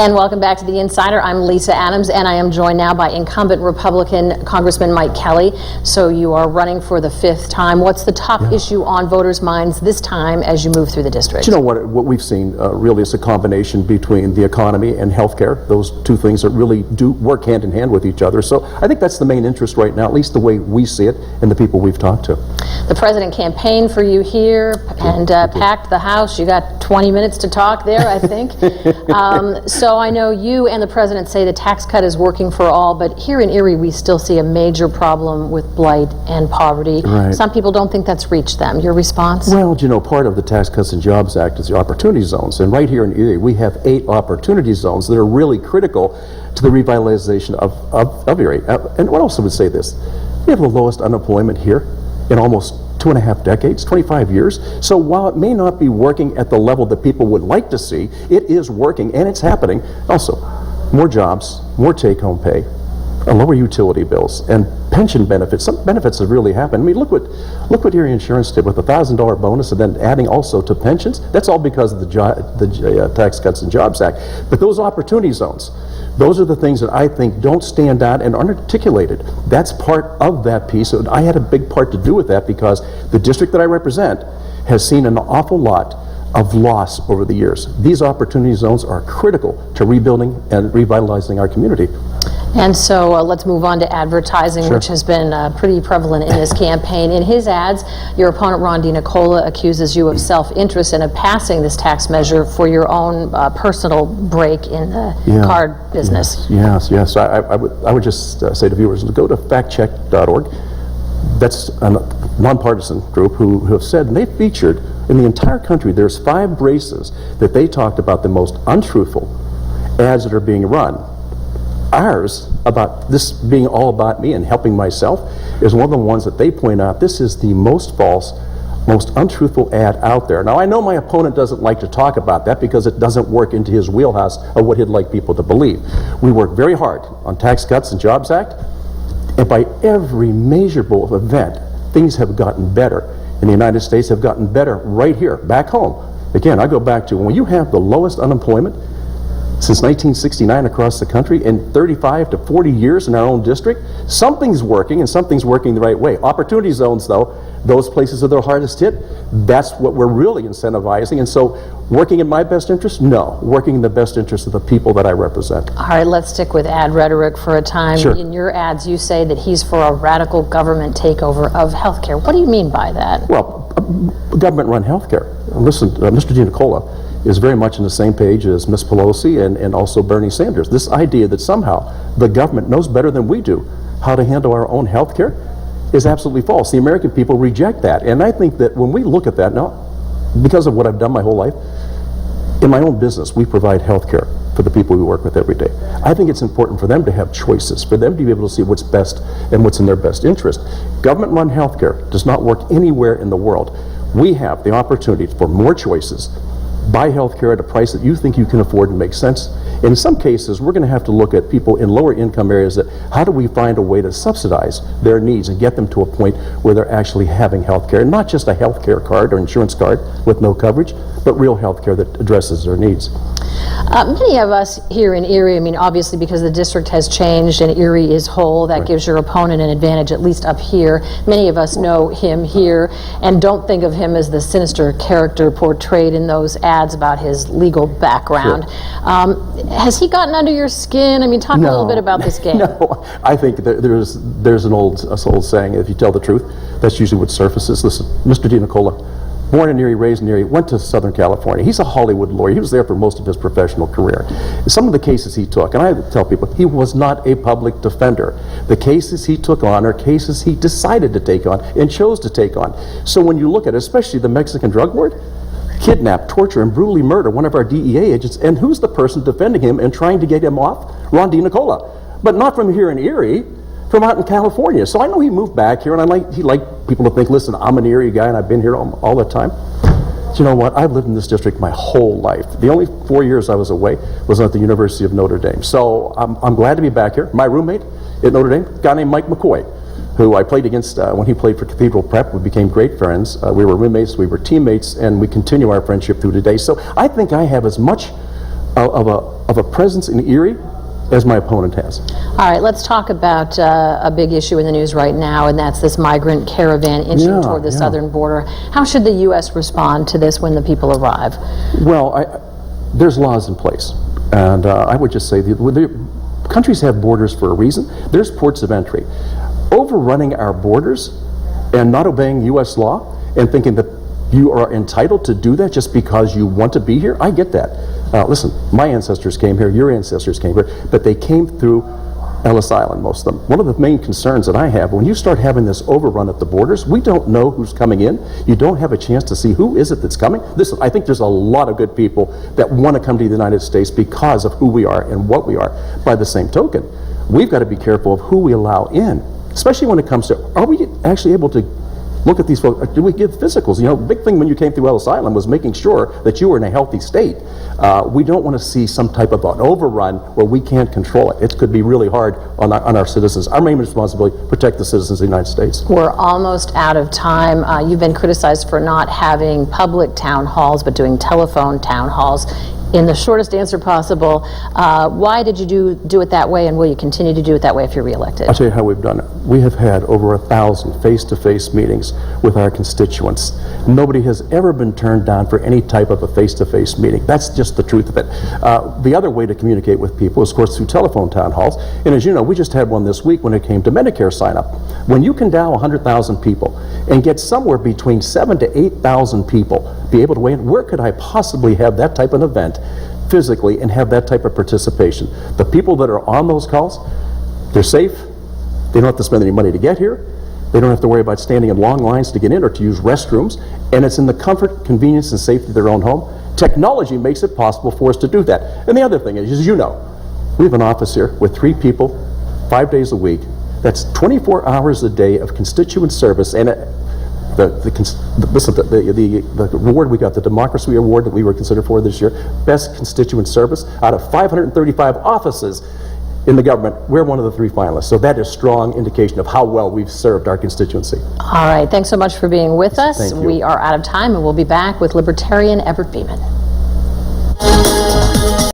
And welcome back to The Insider. I'm Lisa Adams, and I am joined now by incumbent Republican Congressman Mike Kelly. So you are running for the 5th time. What's the top issue on voters' minds this time as you move through the district? You know what we've seen really is a combination between the economy and healthcare. Those two things that really do work hand in hand with each other. So I think that's the main interest right now, at least the way we see it and the people we've talked to. The president campaigned for you here and packed the house. You got 20 minutes to talk there, I think. So I know you and the president say the tax cut is working for all, but here in Erie we still see a major problem with blight and poverty. Right. Some people don't think that's reached them. Your response? Well, you know, part of the Tax Cuts and Jobs Act is the opportunity zones. And right here in Erie, we have 8 opportunity zones that are really critical to the revitalization of Erie. And what else would say this? We have the lowest unemployment here in almost 2.5 decades, 25 years. So while it may not be working at the level that people would like to see, it is working and it's happening. Also, more jobs, more take-home pay, and lower utility bills, and pension benefits. Some benefits have really happened. I mean, look what Erie Insurance did with a $1,000 bonus and then adding also to pensions. That's all because of the Tax Cuts and Jobs Act. But those opportunity zones, those are the things that I think don't stand out and aren't articulated. That's part of that piece. And I had a big part to do with that because the district that I represent has seen an awful lot of loss over the years. These opportunity zones are critical to rebuilding and revitalizing our community. And so let's move on to advertising, Sure. which has been pretty prevalent in this campaign. In his ads, your opponent, Ron DiNicola, accuses you of self-interest and of passing this tax measure for your own personal break in the card business. Yes. I would just say to viewers, go to factcheck.org. That's a nonpartisan group who have said, and they featured in the entire country, there's 5 braces that they talked about the most untruthful ads that are being run. Ours, about this being all about me and helping myself, is one of the ones that they point out, this is the most false, most untruthful ad out there. Now, I know my opponent doesn't like to talk about that because it doesn't work into his wheelhouse of what he'd like people to believe. We work very hard on Tax Cuts and Jobs Act, and by every measurable event, things have gotten better. In the United States, have gotten better right here, back home. Again, I go back to when you have the lowest unemployment since 1969 across the country, in 35 to 40 years in our own district, something's working, and something's working the right way. Opportunity zones, though, those places that are hardest hit, that's what we're really incentivizing. And so, working in my best interest? No. Working in the best interest of the people that I represent. All right, let's stick with ad rhetoric for a time. Sure. In your ads, you say that he's for a radical government takeover of healthcare. What do you mean by that? Well, government-run healthcare. Listen, Mr. DiNicola is very much on the same page as Ms. Pelosi and also Bernie Sanders. This idea that somehow the government knows better than we do how to handle our own health care is absolutely false. The American people reject that. And I think that when we look at that, now, because of what I've done my whole life, in my own business, we provide health care for the people we work with every day. I think it's important for them to have choices, for them to be able to see what's best and what's in their best interest. Government-run health care does not work anywhere in the world. We have the opportunity for more choices. Buy health care at a price that you think you can afford and makes sense. In some cases, we're going to have to look at people in lower income areas that how do we find a way to subsidize their needs and get them to a point where they're actually having health care, and not just a health care card or insurance card with no coverage, but real health care that addresses their needs. Many of us here in Erie, I mean, obviously because the district has changed and Erie is whole, that gives your opponent an advantage, at least up here. Many of us know him here and don't think of him as the sinister character portrayed in those ads about his legal background. Sure. Has he gotten under your skin? I mean, talk a little bit about this game. No, I think that there's an old saying, if you tell the truth, that's usually what surfaces. Listen, Mr. DiNicola, born in Erie, raised in Erie, went to Southern California. He's a Hollywood lawyer. He was there for most of his professional career. Some of the cases he took, and I tell people, he was not a public defender. The cases he took on are cases he decided to take on and chose to take on. So when you look at it, especially the Mexican drug lord, kidnapped, torture, and brutally murder one of our DEA agents, and who's the person defending him and trying to get him off? Ron DiNicola. But not from here in Erie, from out in California. So I know he moved back here, and he liked people to think, listen, I'm an Erie guy and I've been here all the time. But you know what? I've lived in this district my whole life. The only 4 years I was away was at the University of Notre Dame. So I'm glad to be back here. My roommate at Notre Dame, a guy named Mike McCoy, who I played against when he played for Cathedral Prep. We became great friends. We were roommates, we were teammates, and we continue our friendship through today. So I think I have as much of of a presence in Erie as my opponent has. All right, let's talk about a big issue in the news right now, and that's this migrant caravan inching toward the southern border. How should the U.S. respond to this when the people arrive? Well, there's laws in place, and I would just say the countries have borders for a reason. There's ports of entry. Overrunning our borders and not obeying U.S. law and thinking that you are entitled to do that just because you want to be here, I get that. Listen, my ancestors came here, your ancestors came here, but they came through Ellis Island, most of them. One of the main concerns that I have, when you start having this overrun at the borders, we don't know who's coming in. You don't have a chance to see who is it that's coming. Listen, I think there's a lot of good people that want to come to the United States because of who we are and what we are. By the same token, we've got to be careful of who we allow in, especially when it comes to, are we actually able to look at these folks? Do we give physicals? You know, the big thing when you came through Ellis Island was making sure that you were in a healthy state. We don't want to see some type of an overrun where we can't control it. It could be really hard on our citizens. Our main responsibility, protect the citizens of the United States. We're almost out of time. You've been criticized for not having public town halls, but doing telephone town halls. In the shortest answer possible, why did you do it that way, and will you continue to do it that way if you're reelected? I'll tell you how we've done it. We have had over 1,000 face-to-face meetings with our constituents. Nobody has ever been turned down for any type of a face-to-face meeting. That's just the truth of it. The other way to communicate with people is, of course, through telephone town halls. And as you know, we just had one this week when it came to Medicare sign-up. When you can dial 100,000 people and get somewhere between 7,000 to 8,000 people be able to weigh in, where could I possibly have that type of event physically and have that type of participation? The people that are on those calls, they're safe. They don't have to spend any money to get here. They don't have to worry about standing in long lines to get in or to use restrooms. And it's in the comfort, convenience, and safety of their own home. Technology makes it possible for us to do that. And the other thing is, as you know, we have an office here with 3 people, 5 days a week. That's 24 hours a day of constituent service. And the award we got, the Democracy Award that we were considered for this year, Best Constituent Service, out of 535 offices in the government, we're one of the 3 finalists. So that is strong indication of how well we've served our constituency. All right, thanks so much for being with us. Thank you. We are out of time, and we'll be back with Libertarian Everett Beeman.